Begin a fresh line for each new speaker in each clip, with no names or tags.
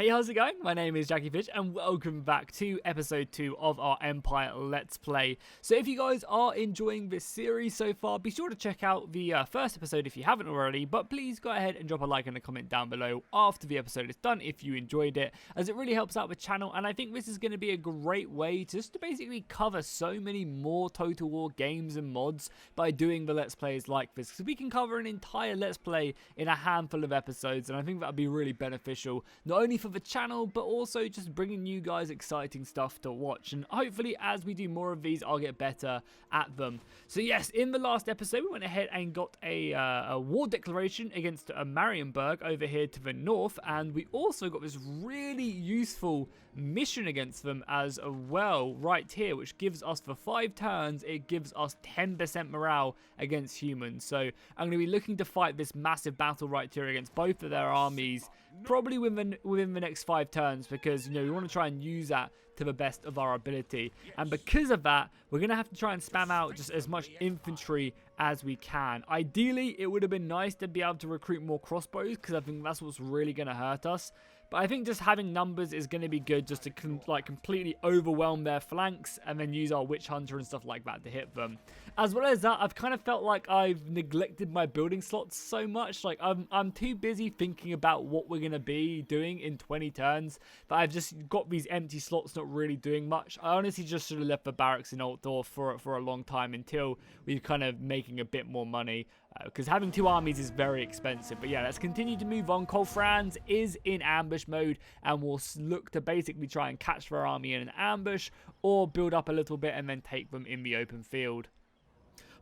Hey, how's it going? My name is Jackie Fish and welcome back to episode 2 of our Empire Let's Play. So if you guys are enjoying this series so far, be sure to check out the first episode if you haven't already, but please go ahead and drop a like and a comment down below after the episode is done if you enjoyed it, as it really helps out the channel, and I think this is going to be a great way just to basically cover so many more Total War games and mods by doing the Let's Plays like this, because we can cover an entire Let's Play in a handful of episodes, and I think that would be really beneficial, not only for the channel, but also just bringing you guys exciting stuff to watch. And hopefully, as we do more of these, I'll get better at them. So yes, in the last episode, we went ahead and got a war declaration against Marienburg over here to the north, and we also got this really useful mission against them as well right here, which gives us, for 5 turns, it gives us 10% morale against humans. So I'm going to be looking to fight this massive battle right here against both of their armies, probably within the next 5 turns, because, you know, we want to try and use that to the best of our ability. And because of that, we're going to have to try and spam out just as much infantry as we can. Ideally, it would have been nice to be able to recruit more crossbows, because I think that's what's really going to hurt us. But I think just having numbers is going to be good, just to completely overwhelm their flanks and then use our witch hunter and stuff like that to hit them. As well as that, I've kind of felt like I've neglected my building slots so much. Like I'm too busy thinking about what we're going to be doing in 20 turns that I've just got these empty slots not really doing much. I honestly just should have left the barracks in Altdorf for a long time until we're kind of making a bit more money. Because having 2 armies is very expensive. But yeah, let's continue to move on. Cole Franz is in ambush mode, and we'll look to basically try and catch their army in an ambush, or build up a little bit and then take them in the open field.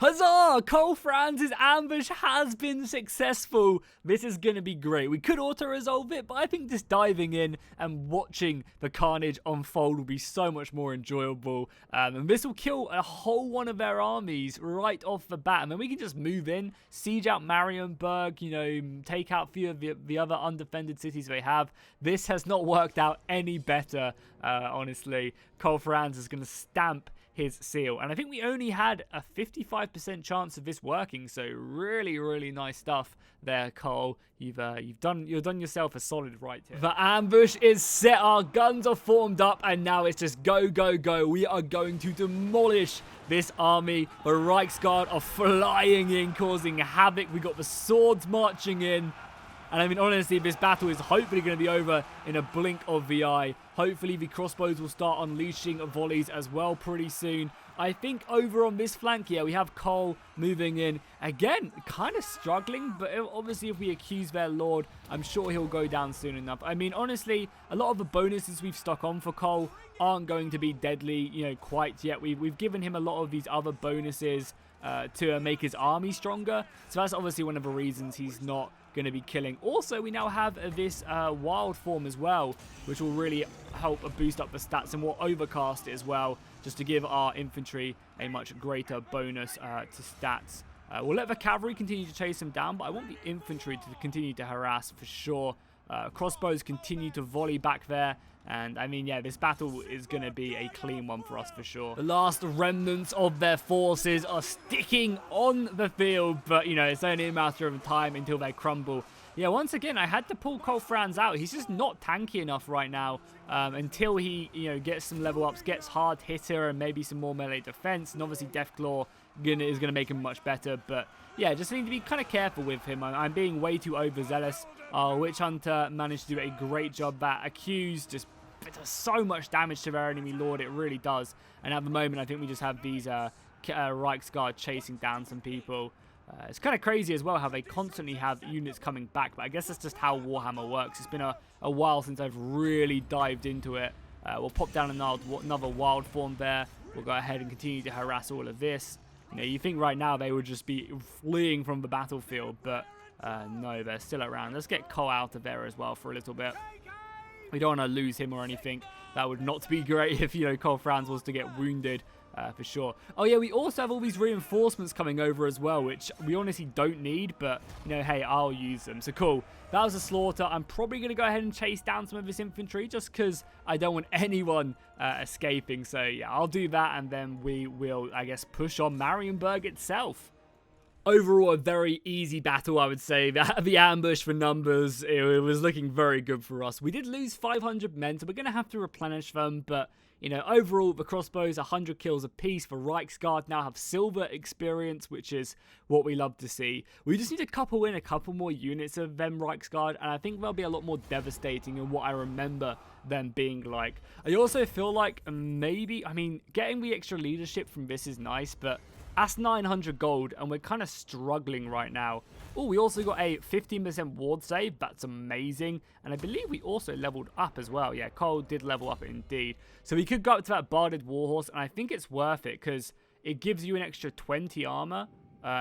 Huzzah! Cole Franz's ambush has been successful. This is going to be great. We could auto-resolve it, but I think just diving in and watching the carnage unfold will be so much more enjoyable. And this will kill a whole one of their armies right off the bat. And then we can just move in, siege out Marienburg, you know, take out a few of the other undefended cities they have. This has not worked out any better, honestly. Cole Franz is going to stamp his seal, and I think we only had a 55% chance of this working, so really nice stuff there, Cole. You've done yourself a solid right here. The ambush is set, our guns are formed up, and now it's just go. We are going to demolish this army. The Reichsguard are flying in, causing havoc. We got the swords marching in. And I mean, honestly, this battle is hopefully going to be over in a blink of the eye. Hopefully, the crossbows will start unleashing volleys as well pretty soon. I think over on this flank, yeah, we have Cole moving in. Again, kind of struggling, but obviously if we accuse their lord, I'm sure he'll go down soon enough. I mean, honestly, a lot of the bonuses we've stuck on for Cole aren't going to be deadly, you know, quite yet. We've given him a lot of these other bonuses to make his army stronger. So that's obviously one of the reasons he's not going to be killing. Also, we now have this wild form as well, which will really help boost up the stats, and we'll overcast it as well, just to give our infantry a much greater bonus to stats. We'll let the cavalry continue to chase them down, but I want the infantry to continue to harass for sure. Crossbows continue to volley back there. And I mean, yeah, this battle is going to be a clean one for us for sure. The last remnants of their forces are sticking on the field, but, you know, it's only a matter of time until they crumble. Yeah, once again, I had to pull Cole Franz out. He's just not tanky enough right now until he, you know, gets some level ups, gets hard hitter and maybe some more melee defense. And obviously Deathclaw is going to make him much better. But yeah, just need to be kind of careful with him. I'm being way too overzealous. Our Witch Hunter managed to do a great job. That Accuse just does so much damage to their enemy lord. It really does. And at the moment, I think we just have these Reichsguard chasing down some people. It's kind of crazy as well how they constantly have units coming back, but I guess that's just how Warhammer works. It's been a while since I've really dived into it. We'll pop down another wild form there. We'll go ahead and continue to harass all of this. You know, you think right now they would just be fleeing from the battlefield, but no, they're still around. Let's get Cole out of there as well for a little bit. We don't want to lose him or anything. That would not be great if, you know, Cole Franz was to get wounded. For sure. Oh yeah, we also have all these reinforcements coming over as well, which we honestly don't need, but, you know, hey, I'll use them. So cool. That was a slaughter. I'm probably going to go ahead and chase down some of this infantry just because I don't want anyone escaping. So yeah, I'll do that, and then we will, I guess, push on Marienburg itself. overall a very easy battle, I would say. The ambush for numbers, it was looking very good for us. We did lose 500 men, so we're going to have to replenish them, but you know, overall, the crossbows, 100 kills apiece for Reichsguard, now have silver experience, which is what we love to see. We just need to couple in a couple more units of them Reichsguard, and I think they'll be a lot more devastating in what I remember them being like. I also feel like maybe, I mean, getting the extra leadership from this is nice, but that's 900 gold, and we're kind of struggling right now. Oh, we also got a 15% ward save. That's amazing. And I believe we also leveled up as well. Yeah, Cole did level up indeed. So we could go up to that Barded Warhorse, and I think it's worth it because it gives you an extra 20 armor.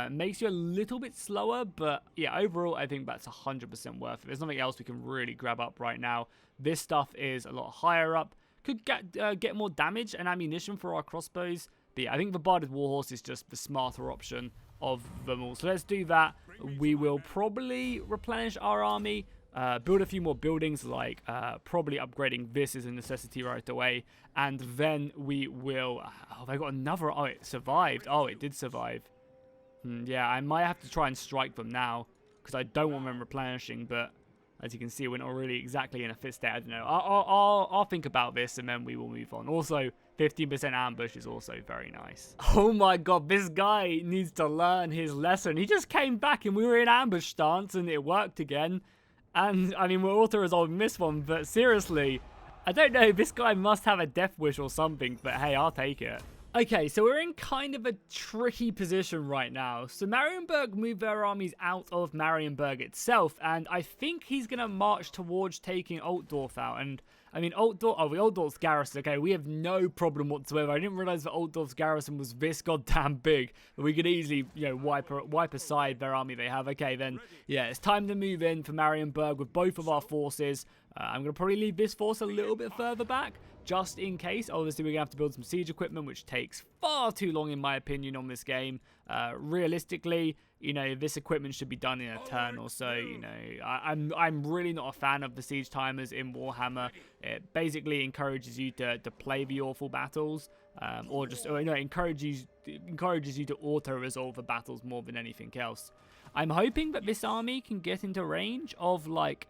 Makes you a little bit slower, but yeah, overall, I think that's 100% worth it. There's nothing else we can really grab up right now. This stuff is a lot higher up. Could get more damage and ammunition for our crossbows. But yeah, I think the Barded Warhorse is just the smarter option of them all. So let's do that. We will probably replenish our army, build a few more buildings, like probably upgrading this is a necessity right away. And then we will... Oh, they got another... Oh, it survived. Oh, it did survive. Yeah, I might have to try and strike them now, because I don't want them replenishing, but as you can see, we're not really exactly in a fit state. I don't know. I'll think about this, and then we will move on. Also, 15% ambush is also very nice. Oh my god, this guy needs to learn his lesson. He just came back, and we were in ambush stance, and it worked again. And, I mean, we're auto-resolving this one, but seriously, I don't know. This guy must have a death wish or something, but hey, I'll take it. Okay, so we're in kind of a tricky position right now. So Marienburg moved their armies out of Marienburg itself, and I think he's going to march towards taking Altdorf out. And, I mean, Altdorf's garrison, okay, we have no problem whatsoever. I didn't realize that Altdorf's garrison was this goddamn big, but we could easily, you know, wipe aside their army they have. Okay, then, yeah, it's time to move in for Marienburg with both of our forces. I'm going to probably leave this force a little bit further back, just in case. Obviously, we're going to have to build some siege equipment, which takes far too long, in my opinion, on this game. Realistically, you know, this equipment should be done in a turn or so. You know, I'm really not a fan of the siege timers in Warhammer. It basically encourages you to play the awful battles, encourages you to auto-resolve the battles more than anything else. I'm hoping that this army can get into range of, like,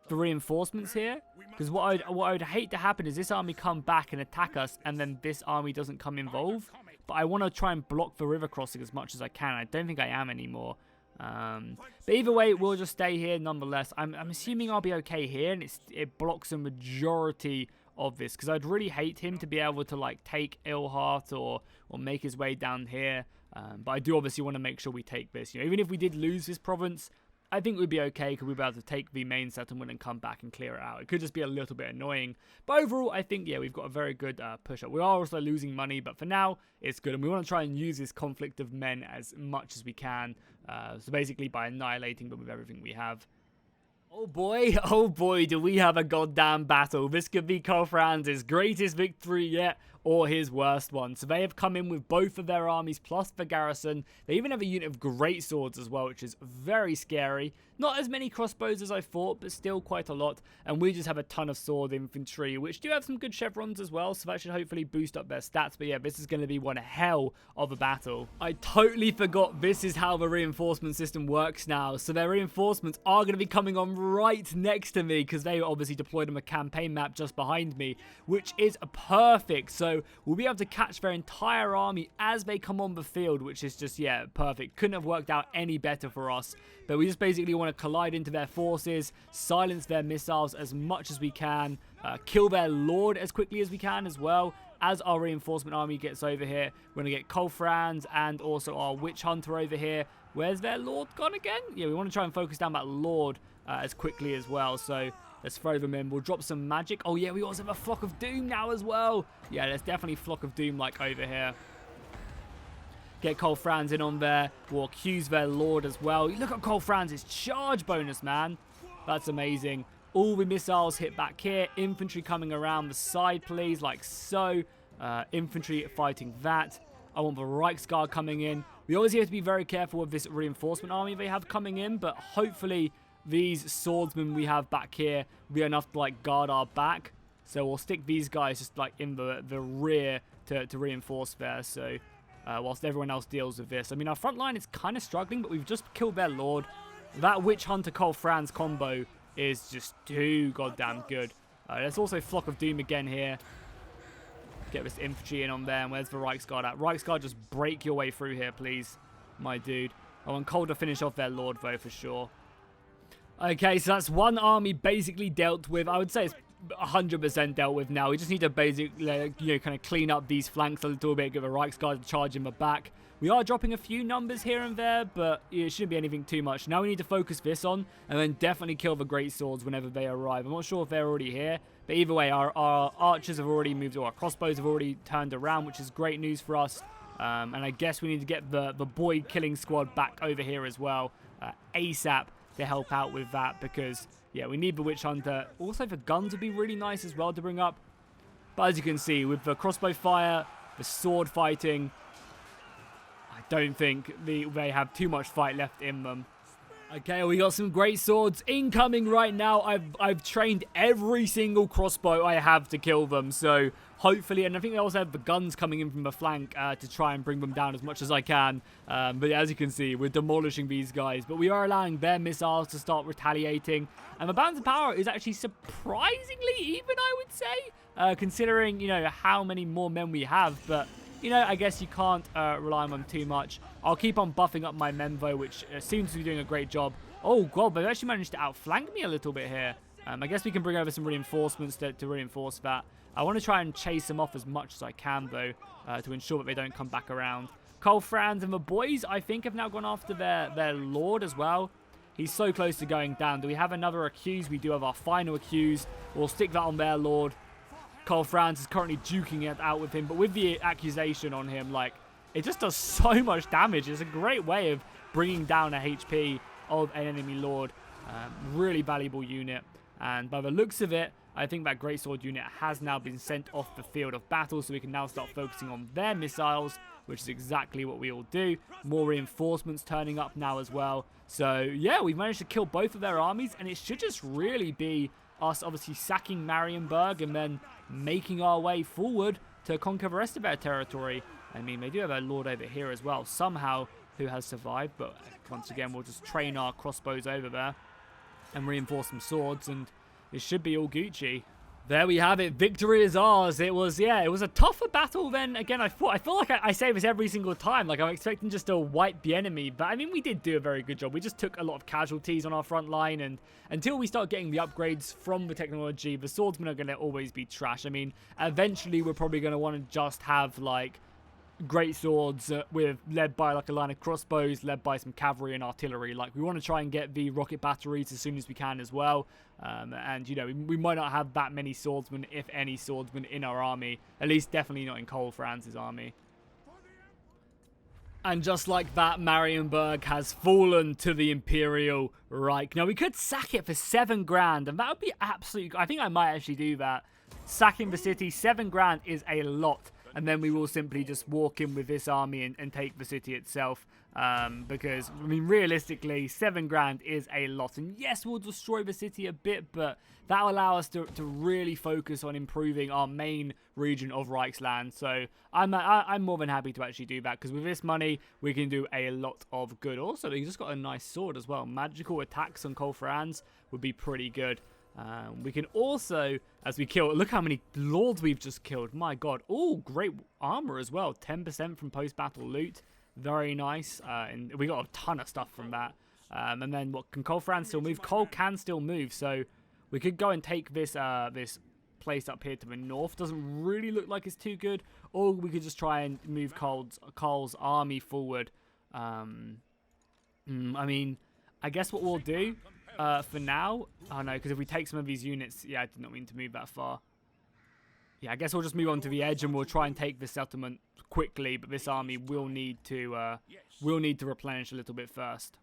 the reinforcements here, because what I would hate to happen is this army come back and attack us, and then this army doesn't come involved. But I want to try and block the river crossing as much as I can. I don't think I am anymore. But either way, we'll just stay here nonetheless. I'm assuming I'll be okay here, and it blocks a majority of this, because I'd really hate him to be able to, like, take Ilhart or make his way down here. But I do obviously want to make sure we take this. You know, even if we did lose this province, I think we'd be okay because we'd be able to take the main settlement and come back and clear it out. It could just be a little bit annoying. But overall, I think, yeah, we've got a very good push-up. We are also losing money, but for now, it's good. And we want to try and use this conflict of men as much as we can. So basically by annihilating them with everything we have. Oh boy, do we have a goddamn battle. This could be Kofran's greatest victory yet, or his worst one. So they have come in with both of their armies plus the garrison. They even have a unit of great swords as well, which is very scary. Not as many crossbows as I thought, but still quite a lot. And we just have a ton of sword infantry, which do have some good chevrons as well, so that should hopefully boost up their stats. But yeah, this is going to be one hell of a battle. I totally forgot this is how the reinforcement system works now. So their reinforcements are going to be coming on right next to me, because they obviously deployed on a campaign map just behind me, which is perfect. So we'll be able to catch their entire army as they come on the field, which is just, yeah, perfect. Couldn't have worked out any better for us. But we just basically want to collide into their forces, silence their missiles as much as we can, kill their lord as quickly as we can as well. As our reinforcement army gets over here, we're going to get Kolfrans and also our witch hunter over here. Where's their lord gone again? Yeah, we want to try and focus down that lord as quickly as well. So let's throw them in. We'll drop some magic. Oh yeah, we also have a Flock of Doom now as well. Yeah, there's definitely Flock of Doom like over here. Get Kolfrans in on there. We'll accuse their lord as well. Look at Kolfrans' charge bonus, man. That's amazing. All the missiles hit back here. Infantry coming around the side, please, like so. Infantry fighting that. I want the Reichsguard coming in. We obviously have to be very careful with this reinforcement army they have coming in, but hopefully these swordsmen we have back here will be enough to, like, guard our back. So we'll stick these guys just, like, in the rear to reinforce there. So whilst everyone else deals with this. I mean, our front line is kind of struggling, but we've just killed their Lord. That Witch Hunter Cole Franz combo is just too goddamn good. There's also Flock of Doom again here. Get this infantry in on there. And where's the Reichsguard at? Reichsguard, just break your way through here, please, my dude. I want Cole to finish off their Lord, though, for sure. Okay, so that's one army basically dealt with. I would say it's 100% dealt with now. We just need to basically, kind of clean up these flanks a little bit, give a Reichsguard to charge him back. We are dropping a few numbers here and there, but it shouldn't be anything too much. Now we need to focus this on, and then definitely kill the Great Swords whenever they arrive. I'm not sure if they're already here, but either way, our archers have already moved, or our crossbows have already turned around, which is great news for us. And I guess we need to get the boy killing squad back over here as well, ASAP, to help out with that, because yeah, we need the Witch Hunter. Also, the guns would be really nice as well to bring up. But as you can see, with the crossbow fire, the sword fighting, I don't think they have too much fight left in them. Okay, we got some great swords incoming right now. I've trained every single crossbow I have to kill them, so hopefully, and I think they also have the guns coming in from the flank to try and bring them down as much as I can. But as you can see, we're demolishing these guys, but we are allowing their missiles to start retaliating, and the balance of power is actually surprisingly even, I would say, considering, how many more men we have. But I guess you can't rely on them too much. I'll keep on buffing up my Menvo, which seems to be doing a great job. Oh, God, they've actually managed to outflank me a little bit here. I guess we can bring over some reinforcements to reinforce that. I want to try and chase them off as much as I can, though, to ensure that they don't come back around. Cole Franz and the boys, I think, have now gone after their Lord as well. He's so close to going down. Do we have another accused? We do have our final accused. We'll stick that on their Lord. Cole Franz is currently duking it out with him, but with the accusation on him, it just does so much damage. It's a great way of bringing down a HP of an enemy Lord. Really valuable unit. And by the looks of it, I think that Greatsword unit has now been sent off the field of battle, so we can now start focusing on their missiles, which is exactly what we will do. More reinforcements turning up now as well. So, yeah, we've managed to kill both of their armies, and it should just really be us obviously sacking Marienburg and then making our way forward to conquer the rest of their territory. I mean, they do have a Lord over here as well, somehow, who has survived, but once again, we'll just train our crossbows over there and reinforce some swords, and it should be all Gucci. There we have it. Victory is ours. It was a tougher battle than, again, I feel like I say this every single time. I'm expecting just to wipe the enemy. But, I mean, we did do a very good job. We just took a lot of casualties on our front line. And until we start getting the upgrades from the technology, the swordsmen are going to always be trash. I mean, eventually we're probably going to want to just have, great swords led by a line of crossbows, led by some cavalry and artillery. We want to try and get the rocket batteries as soon as we can as well. And we might not have that many swordsmen, if any swordsmen, in our army. At least definitely not in Cole Franz's army. And just like that, Marienburg has fallen to the Imperial Reich. Now, we could sack it for 7 grand, and that would be absolutely... I think I might actually do that. Sacking the city, 7 grand is a lot. And then we will simply just walk in with this army and take the city itself. Because, I mean, realistically, 7 grand is a lot. And yes, we'll destroy the city a bit, but that will allow us to really focus on improving our main region of Reichsland. So I'm more than happy to actually do that, because with this money, we can do a lot of good. Also, they just got a nice sword as well. Magical attacks on Cole Franz would be pretty good. We can also, as we kill, look how many lords we've just killed. My god. Oh, great armor as well. 10% from post-battle loot. Very nice. And we got a ton of stuff from that. And then what, can Cole Franz still move? Cole can still move, so we could go and take this this place up here to the north. Doesn't really look like it's too good. Or we could just try and move Cole's army forward. I mean, I guess what we'll do for now, oh no, because if we take some of these units, yeah, I did not mean to move that far. Yeah, I guess we'll just move on to the edge and we'll try and take the settlement quickly, but this army will need to replenish a little bit first.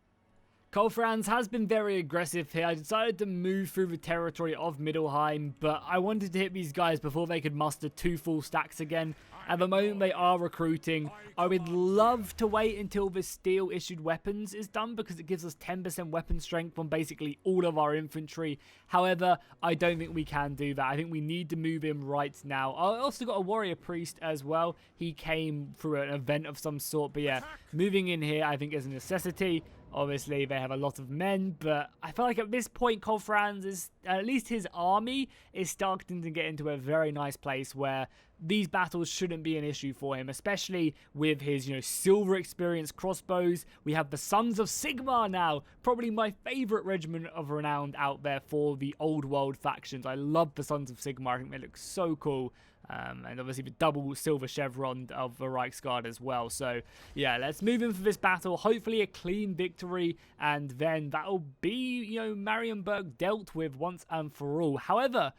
Franz has been very aggressive here. I decided to move through the territory of Middelheim, but I wanted to hit these guys before they could muster 2 full stacks again. At the moment, they are recruiting. I would love to wait until the steel-issued weapons is done because it gives us 10% weapon strength on basically all of our infantry. However, I don't think we can do that. I think we need to move in right now. I also got a warrior priest as well. He came through an event of some sort, but yeah, moving in here I think is a necessity. Obviously, they have a lot of men, but I feel like at this point, Franz is, at least his army, is starting to get into a very nice place where these battles shouldn't be an issue for him, especially with his, silver experience crossbows. We have the Sons of Sigmar now, probably my favorite regiment of renown out there for the old world factions. I love the Sons of Sigmar. I think they look so cool. And obviously the double silver chevron of the Reichsguard as well. So yeah, let's move in for this battle. Hopefully a clean victory, and then that'll be, Marienburg dealt with once and for all. However,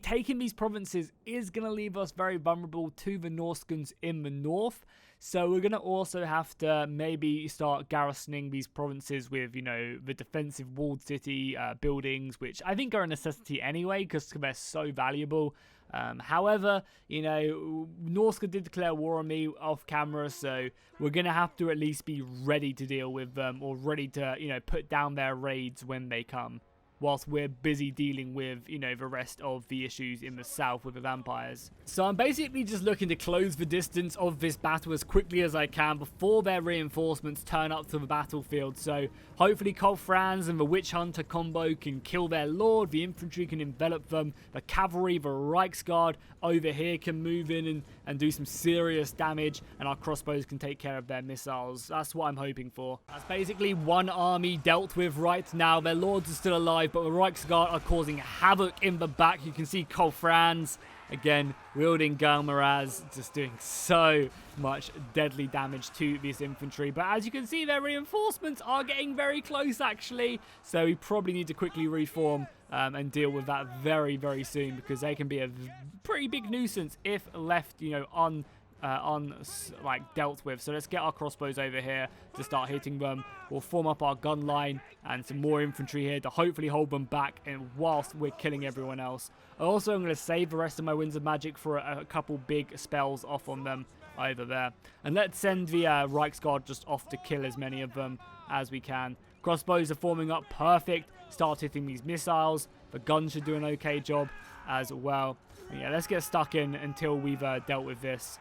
taking these provinces is going to leave us very vulnerable to the Norskans in the north. So we're going to also have to maybe start garrisoning these provinces with, the defensive walled city buildings, which I think are a necessity anyway because they're so valuable. However, Norska did declare war on me off camera, so we're going to have to at least be ready to deal with them, or ready to, put down their raids when they come, whilst we're busy dealing with, the rest of the issues in the south with the vampires. So I'm basically just looking to close the distance of this battle as quickly as I can before their reinforcements turn up to the battlefield. So hopefully Franz and the Witch Hunter combo can kill their lord, the infantry can envelop them, the cavalry, the Reichsguard over here can move in and do some serious damage, and our crossbows can take care of their missiles. That's what I'm hoping for. That's basically one army dealt with right now. Their lords are still alive, but the Reichsguard are causing havoc in the back. You can see Franz, again, wielding Gelmaraz, just doing so much deadly damage to this infantry. But as you can see, their reinforcements are getting very close, actually. So we probably need to quickly reform and deal with that very, very soon, because they can be a pretty big nuisance if left, dealt with. So let's get our crossbows over here to start hitting them. We'll form up our gun line and some more infantry here to hopefully hold them back, and whilst we're killing everyone else. Also, I'm going to save the rest of my Winds of Magic for a couple big spells off on them over there. And let's send the Reichsguard just off to kill as many of them as we can. Crossbows are forming up perfect. Start hitting these missiles. The guns should do an okay job as well. Yeah, let's get stuck in until we've dealt with this.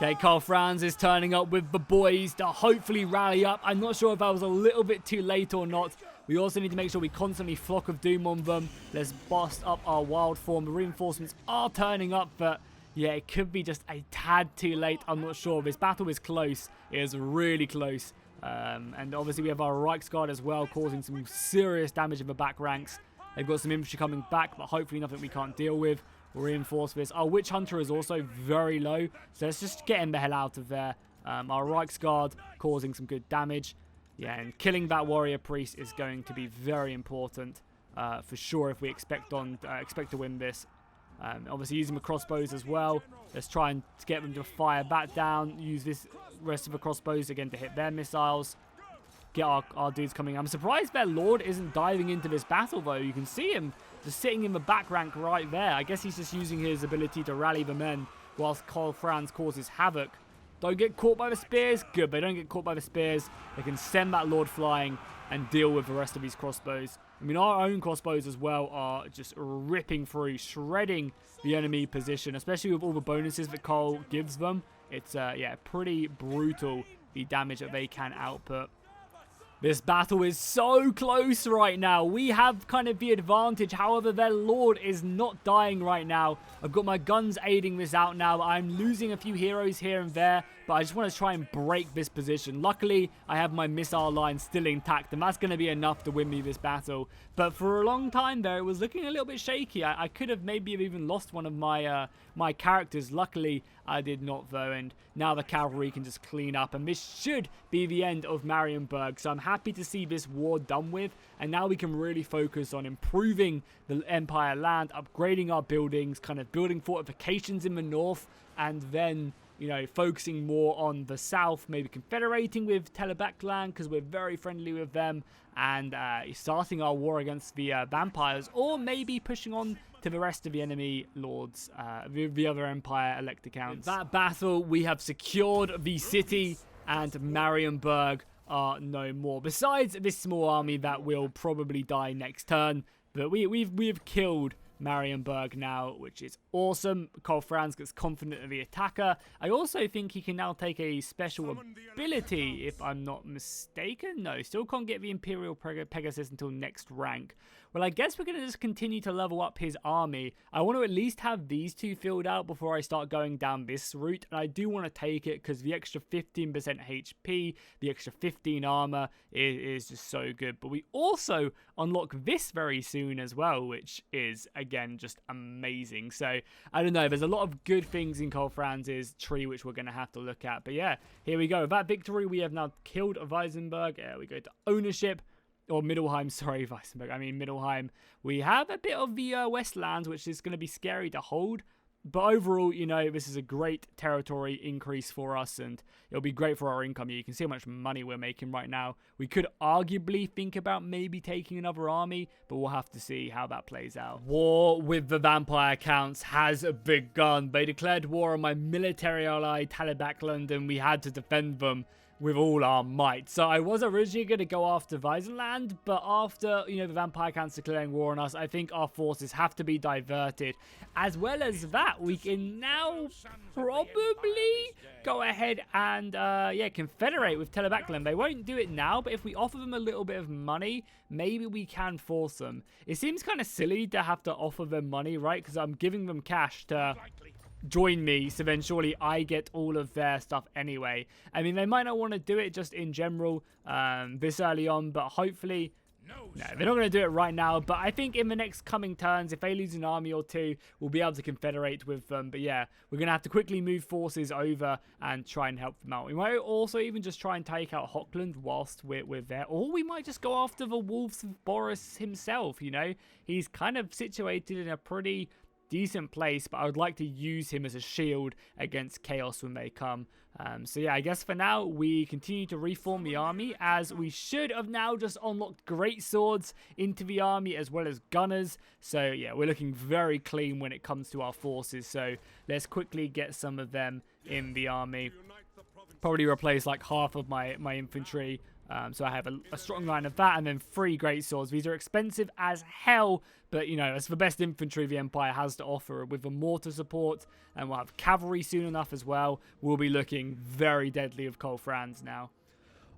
Okay, Franz is turning up with the boys to hopefully rally up. I'm not sure if I was a little bit too late or not. We also need to make sure we constantly Flock of Doom on them. Let's bust up our wild form. The reinforcements are turning up, but yeah, it could be just a tad too late. I'm not sure. This battle is close. It is really close. And obviously we have our Reichsguard as well, causing some serious damage in the back ranks. They've got some infantry coming back, but hopefully nothing we can't deal with. We'll reinforce this. Our Witch Hunter is also very low, so let's just get him the hell out of there. Our Reichsguard causing some good damage. Yeah, and killing that warrior priest is going to be very important for sure if we expect to win this. Obviously using the crossbows as well. Let's try and get them to fire back down. Use this rest of the crossbows again to hit their missiles. Get our dudes coming. I'm surprised their lord isn't diving into this battle, though. You can see him just sitting in the back rank right there. I guess he's just using his ability to rally the men whilst Franz causes havoc. Don't get caught by the spears. Good, they don't get caught by the spears. They can send that lord flying and deal with the rest of these crossbows. I mean, our own crossbows as well are just ripping through, shredding the enemy position, especially with all the bonuses that Cole gives them. It's, yeah, pretty brutal, the damage that they can output. This battle is so close right now. We have kind of the advantage. However, their lord is not dying right now. I've got my guns aiding this out now. I'm losing a few heroes here and there, but I just want to try and break this position. Luckily, I have my missile line still intact, and that's going to be enough to win me this battle. But for a long time there, it was looking a little bit shaky. I could have maybe even lost one of my my characters. Luckily, I did not, though, and now the cavalry can just clean up, and this should be the end of Marienburg. So I'm happy to see this war done with, and now we can really focus on improving the Empire land, upgrading our buildings, kind of building fortifications in the north, and then you know, focusing more on the south, maybe confederating with Telebakland because we're very friendly with them, and starting our war against the vampires, or maybe pushing on to the rest of the enemy lords, the other Empire elect accounts. That battle, we have secured the city, and Marienburg are no more. Besides this small army that will probably die next turn, but we've killed Marienburg now, which is awesome. Karl Franz gets confident of the attacker. I also think he can now take a special ability, if I'm not mistaken. No, still can't get the Imperial Pegasus until next rank. Well, I guess we're going to just continue to level up his army. I want to at least have these two filled out before I start going down this route. And I do want to take it because the extra 15% HP, the extra 15 armor is just so good. But we also unlock this very soon as well, which is, again, just amazing. So, I don't know. There's a lot of good things in Karl Franz's tree, which we're going to have to look at. But yeah, here we go. With that victory, we have now killed Weissenberg. We go to ownership. Or Middelheim, sorry, Weissenberg, I mean Middelheim. We have a bit of the Westlands, which is going to be scary to hold. But overall, you know, this is a great territory increase for us, and it'll be great for our income. You can see how much money we're making right now. We could arguably think about maybe taking another army, but we'll have to see how that plays out. War with the vampire counts has begun. They declared war on my military ally, Telebakland, and we had to defend them with all our might. So I was originally going to go after Weisenland, but after, you know, the vampire counts declaring war on us, I think our forces have to be diverted. As well as that, we can now probably go ahead and, yeah, confederate with Telebakland. They won't do it now, but if we offer them a little bit of money, maybe we can force them. It seems kind of silly to have to offer them money, right? Because I'm giving them cash to join me, so then surely I get all of their stuff anyway. I mean, they might not want to do it just in general this early on, but hopefully, no, they're not going to do it right now. But I think in the next coming turns, if they lose an army or two, we'll be able to confederate with them. But yeah, we're going to have to quickly move forces over and try and help them out. We might also even just try and take out Hochland whilst we're there, or we might just go after the Wolves of Boris himself. You know, he's kind of situated in a pretty decent place, but I would like to use him as a shield against chaos when they come. So yeah, I guess for now we continue to reform the army, as we should have now just unlocked great swords into the army as well as gunners. So yeah, we're looking very clean when it comes to our forces. So let's quickly get some of them in the army. Probably replace like half of my infantry. So I have a strong line of that, and then 3 great swords. These are expensive as hell, but you know, it's the best infantry the Empire has to offer with the mortar support, and we'll have cavalry soon enough as well. We'll be looking very deadly with Karl Franz now.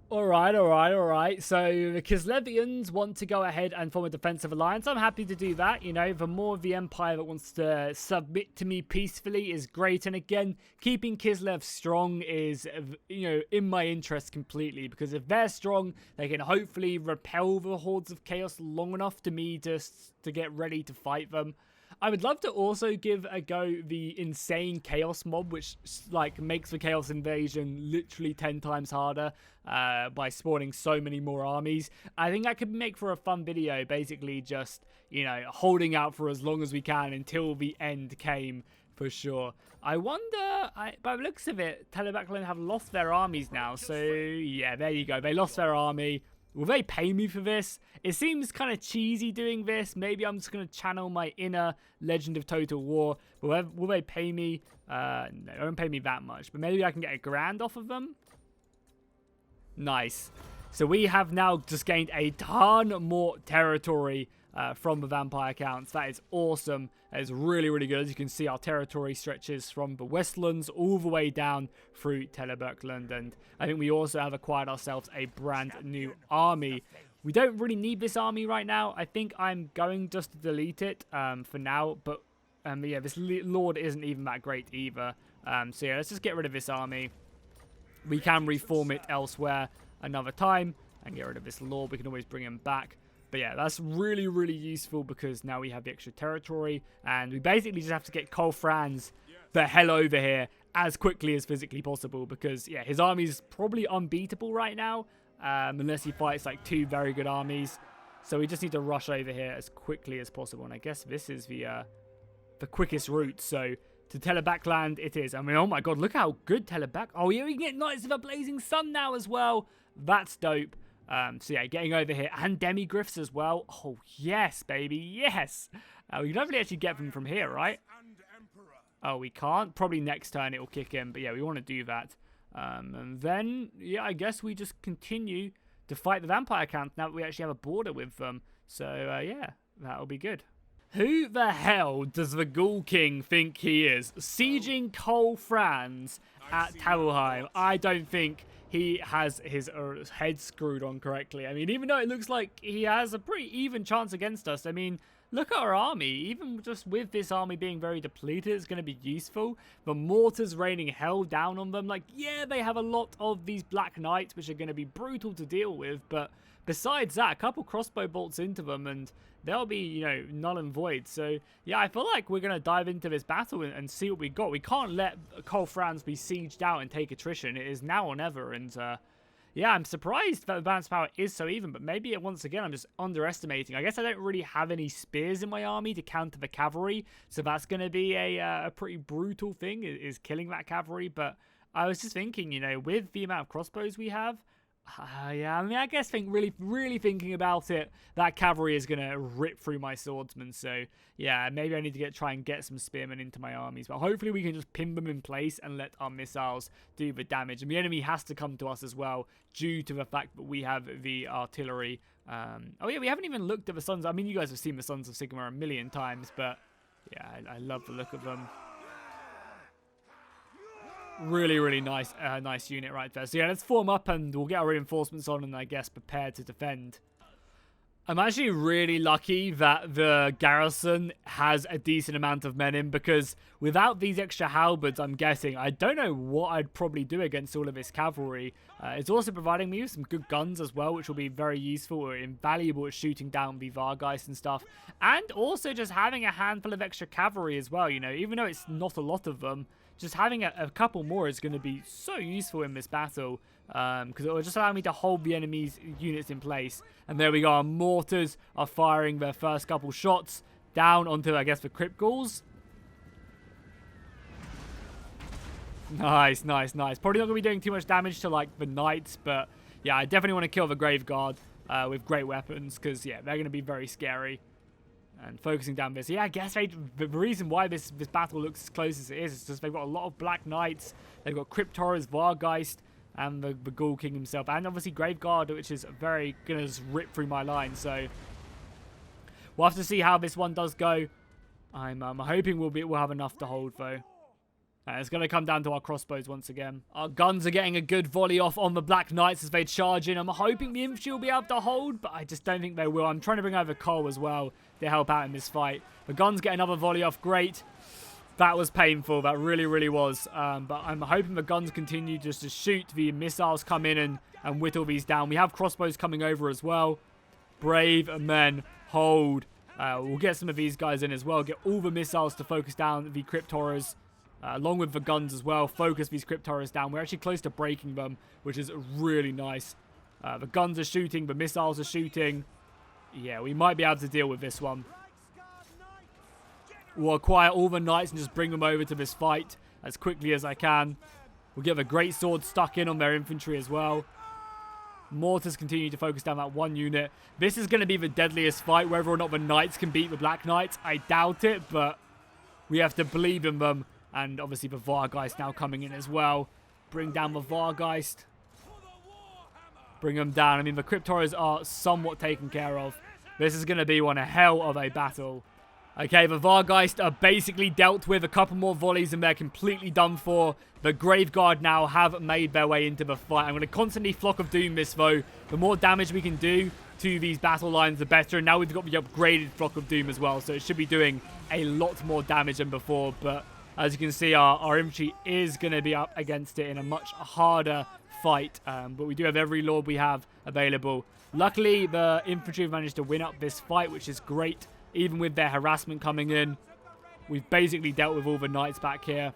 Alright. So the Kislevians want to go ahead and form a defensive alliance. I'm happy to do that. You know, the more of the Empire that wants to submit to me peacefully is great. And again, keeping Kislev strong is, you know, in my interest completely. Because if they're strong, they can hopefully repel the hordes of chaos long enough to me just to get ready to fight them. I would love to also give a go the insane chaos mob, which like makes the chaos invasion literally 10 times harder by spawning so many more armies. I think that could make for a fun video, basically just, you know, holding out for as long as we can until the end came, for sure. I wonder, by the looks of it, Telebakland have lost their armies now, so yeah, there you go. They lost their army. Will they pay me for this? It seems kind of cheesy doing this. Maybe I'm just going to channel my inner Legend of Total War. But will they pay me? No, they won't pay me that much. But maybe I can get a grand off of them. Nice. So we have now just gained a ton more territory from the vampire counts. That is awesome. That is really, really good. As you can see, our territory stretches from the Westlands all the way down through Telebakland. And I think we also have acquired ourselves a brand new army. We don't really need this army right now. I think I'm going just to delete it for now. But yeah, this Lord isn't even that great either. So yeah, let's just get rid of this army. We can reform it elsewhere another time and get rid of this Lord. We can always bring him back. But yeah, that's really, really useful because now we have the extra territory. And we basically just have to get Karl Franz the hell over here as quickly as physically possible. Because, yeah, his army is probably unbeatable right now. Unless he fights, like, 2 very good armies. So we just need to rush over here as quickly as possible. And I guess this is the quickest route. So To Telebackland it is. I mean, oh my god, look how good Teleback... Oh, yeah, we can get Knights of a Blazing Sun now as well. That's dope. So yeah, getting over here. And Demigryphs as well. Oh, yes, baby, yes. We can hopefully actually get them from here, right? Oh, we can't. Probably next turn it will kick in. But yeah, we want to do that. And then, yeah, I guess we just continue to fight the vampire camp now that we actually have a border with them. So, yeah, that'll be good. Who the hell does the Ghoul King think he is? Sieging Cole Franz at Tavelheim. I don't think he has his head screwed on correctly. I mean, even though it looks like he has a pretty even chance against us, I mean, look at our army. Even just with this army being very depleted, it's going to be useful. The mortars raining hell down on them. Like, yeah, they have a lot of these Black Knights, which are going to be brutal to deal with. But besides that, a couple crossbow bolts into them, and they'll be, you know, null and void. So, yeah, I feel like we're going to dive into this battle and see what we got. We can't let Cole Franz be sieged out and take attrition. It is now or never, and... yeah, I'm surprised that the balance power is so even, but maybe once again I'm just underestimating. I guess I don't really have any spears in my army to counter the cavalry, so that's going to be a pretty brutal thing, is killing that cavalry. But I was just thinking, you know, with the amount of crossbows we have, yeah, I mean, I guess really thinking about it, that cavalry is going to rip through my swordsmen. So, yeah, maybe I need to try and get some spearmen into my armies. But hopefully we can just pin them in place and let our missiles do the damage. And the enemy has to come to us as well, due to the fact that we have the artillery. Oh, yeah, we haven't even looked at the Sons. I mean, you guys have seen the Sons of Sigma a million times, but, yeah, I love the look of them. Really nice nice unit right there. So yeah, let's form up and we'll get our reinforcements on and I guess prepare to defend. I'm actually really lucky that the garrison has a decent amount of men in, because without these extra halberds, I'm guessing, I don't know what I'd probably do against all of this cavalry. It's also providing me with some good guns as well, which will be very useful or invaluable at shooting down the Vargeist and stuff. And also just having a handful of extra cavalry as well, you know, even though it's not a lot of them, just having a couple more is going to be so useful in this battle, because it will just allow me to hold the enemy's units in place. And there we go, our mortars are firing their first couple shots down onto, I guess, the Crypt Ghouls. Nice. Probably not going to be doing too much damage to, like, the Knights, but yeah, I definitely want to kill the Grave Guard with great weapons, because, yeah, they're going to be very scary. And focusing down this. Yeah, I guess the reason why this battle looks as close as it is just they've got a lot of Black Knights. They've got Crypt Horrors, Vargeist, and the Ghoul King himself. And obviously Graveguard, which is very going to just rip through my line. So we'll have to see how this one does go. I'm hoping we'll have enough to hold, though. It's going to come down to our crossbows once again. Our guns are getting a good volley off on the Black Knights as they charge in. I'm hoping the infantry will be able to hold, but I just don't think they will. I'm trying to bring over Cole as well to help out in this fight. The guns get another volley off. Great. That was painful. That really was. But I'm hoping the guns continue just to shoot. The missiles come in and whittle these down. We have crossbows coming over as well. Brave men, hold. We'll get some of these guys in as well. Get all the missiles to focus down the Crypt Horrors. Along with the guns as well, focus these Crypt Horrors down. We're actually close to breaking them, which is really nice. The guns are shooting, the missiles are shooting. Yeah, we might be able to deal with this one. We'll acquire all the knights and just bring them over to this fight as quickly as I can. We'll get the great sword stuck in on their infantry as well. Mortars continue to focus down that one unit. This is going to be the deadliest fight. Whether or not the knights can beat the Black Knights, I doubt it, but we have to believe in them. And obviously the Vargeist now coming in as well. Bring down the Vargeist. Bring them down. I mean, the Crypt Horrors are somewhat taken care of. This is going to be one hell of a battle. Okay, the Vargeist are basically dealt with. A couple more volleys and they're completely done for. The Graveguard now have made their way into the fight. I'm going to constantly Flock of Doom this, though. The more damage we can do to these battle lines, the better. And now we've got the upgraded Flock of Doom as well. So it should be doing a lot more damage than before. But as you can see, our infantry is going to be up against it in a much harder fight. But we do have every lord we have available. Luckily, the infantry have managed to win up this fight, which is great. Even with their harassment coming in, we've basically dealt with all the knights back here.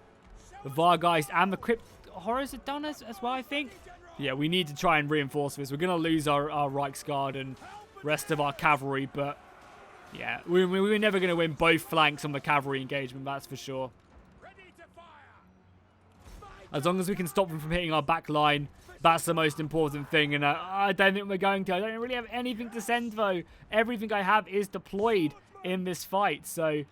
The Vargeist and the Crypt Horrors are done as well, I think. Yeah, we need to try and reinforce this. We're going to lose our Reichsguard and rest of our cavalry, but yeah, we're never going to win both flanks on the cavalry engagement, that's for sure. As long as we can stop them from hitting our back line, that's the most important thing. And I don't think we're going to. I don't really have anything to send, though. Everything I have is deployed in this fight. So,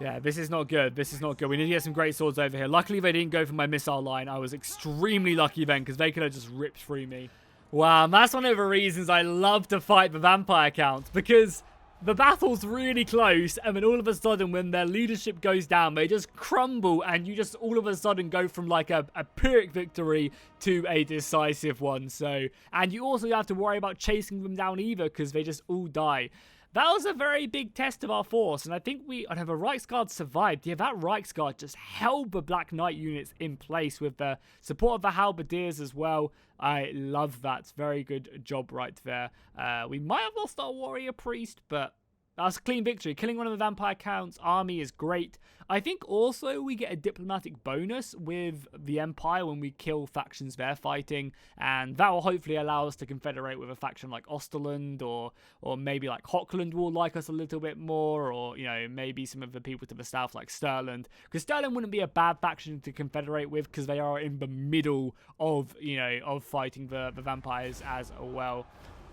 yeah, this is not good. This is not good. We need to get some great swords over here. Luckily, they didn't go for my missile line. I was extremely lucky then, because they could have just ripped through me. Wow, and that's one of the reasons I love to fight the vampire counts, because the battle's really close, and then all of a sudden, when their leadership goes down, they just crumble, and you just all of a sudden go from like a Pyrrhic victory to a decisive one. So, and you also have to worry about chasing them down either, because they just all die. That was a very big test of our force, and I think the Reichsguard survived. Yeah, that Reichsguard just held the Black Knight units in place with the support of the Halberdiers as well. I love that. Very good job right there. We might have lost our Warrior Priest, but that's a clean victory. Killing one of the Vampire Count's army is great. I think also we get a diplomatic bonus with the Empire when we kill factions they're fighting, and that will hopefully allow us to confederate with a faction like Osterland, or maybe like Hochland will like us a little bit more, or, you know, maybe some of the people to the south like Stirland, because Stirland wouldn't be a bad faction to confederate with, because they are in the middle of, you know, of fighting the vampires as well.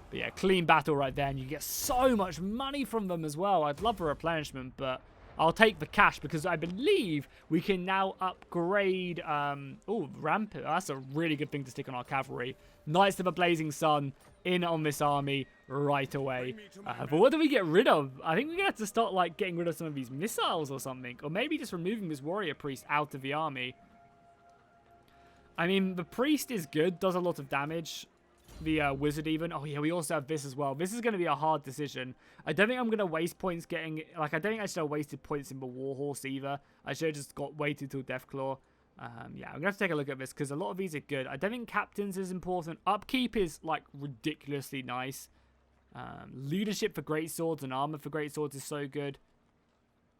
But yeah, clean battle right there, and you get so much money from them as well. I'd love a replenishment, but I'll take the cash, because I believe we can now upgrade, Rampant. That's a really good thing to stick on our cavalry. Knights of the Blazing Sun in on this army right away. But what do we get rid of? I think we're going to have to start, like, getting rid of some of these missiles or something. Or maybe just removing this warrior priest out of the army. I mean, the priest is good, does a lot of damage. The wizard even. Oh yeah, we also have this as well. This is going to be a hard decision. I don't think I'm going to waste points getting, like, I don't think I should have wasted points in the warhorse either. I should have just waited till Deathclaw. Yeah, I'm going to have to take a look at this, because a lot of these are good. I don't think captains is important. Upkeep is, like, ridiculously nice. Leadership for great swords and armor for great swords is so good.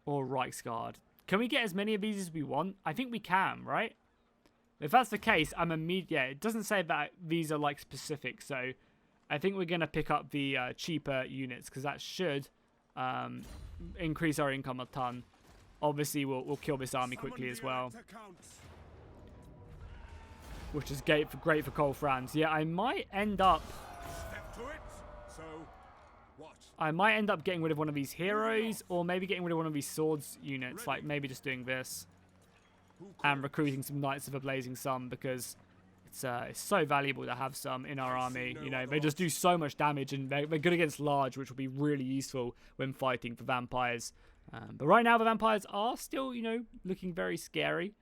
Or Reichsguard. Can we get as many of these as we want? I think we can, right? If that's the case, yeah, it doesn't say that these are, like, specific, so I think we're going to pick up the cheaper units, because that should increase our income a ton. Obviously, we'll kill this army quickly as well, which is great for Cole Franz. Yeah, I might end up getting rid of one of these heroes, or maybe getting rid of one of these swords units, like maybe just doing this. And recruiting some Knights of the Blazing Sun, because it's so valuable to have some in our army. You know, they just do so much damage, and they're good against large, which will be really useful when fighting for vampires. But right now the vampires are still, you know, looking very scary.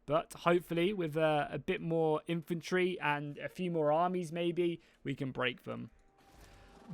But hopefully with a bit more infantry and a few more armies maybe, we can break them.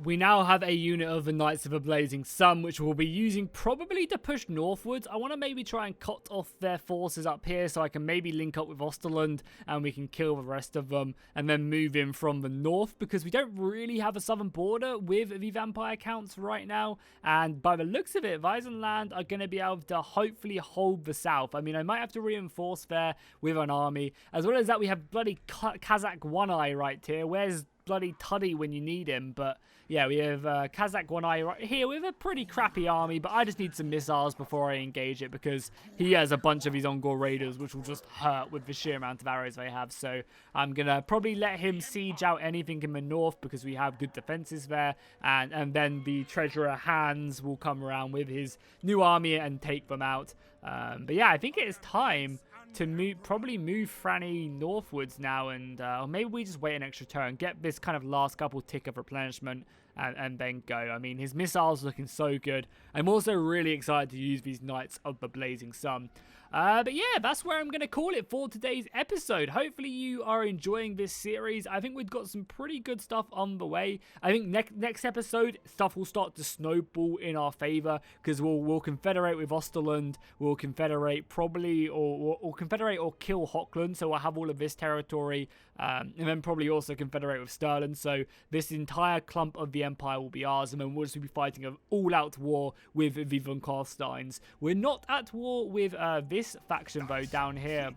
We now have a unit of the Knights of the Blazing Sun, which we'll be using probably to push northwards. I want to maybe try and cut off their forces up here, so I can maybe link up with Osterland and we can kill the rest of them and then move in from the north, because we don't really have a southern border with the vampire counts right now. And by the looks of it, Weisenland are going to be able to hopefully hold the south. I mean, I might have to reinforce there with an army. As well as that, we have bloody Kazakh One Eye right here. Where's bloody Tuddy when you need him? But yeah, we have Kazakh One Eye right here with a pretty crappy army, but I just need some missiles before I engage it, because he has a bunch of his Ongor Raiders, which will just hurt with the sheer amount of arrows they have. So I'm going to probably let him siege out anything in the north, because we have good defenses there, and then the Treasurer Hans will come around with his new army and take them out. But yeah, I think it is time to probably move Franny northwards now, and or maybe we just wait an extra turn, get this kind of last couple tick of replenishment, and then go. I mean, his missiles looking so good. I'm also really excited to use these Knights of the Blazing Sun. But yeah, that's where I'm going to call it for today's episode. Hopefully you are enjoying this series. I think we've got some pretty good stuff on the way. I think next episode, stuff will start to snowball in our favor, because we'll confederate with Osterland. We'll confederate probably, or confederate or kill Hochland, so we'll have all of this territory. And then probably also confederate with Stirland. So this entire clump of the Empire will be ours, and then we'll just be fighting an all-out war with the von Karsteins. We're not at war with this faction though down here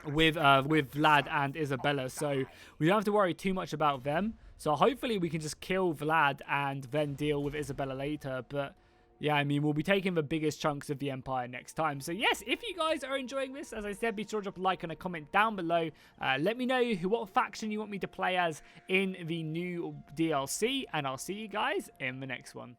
with Vlad and Isabella, so we don't have to worry too much about them. So hopefully we can just kill Vlad and then deal with Isabella later. But Yeah, I mean, we'll be taking the biggest chunks of the Empire next time. So yes, if you guys are enjoying this, as I said, be sure to drop a like and a comment down below. Let me know what faction you want me to play as in the new DLC, and I'll see you guys in the next one.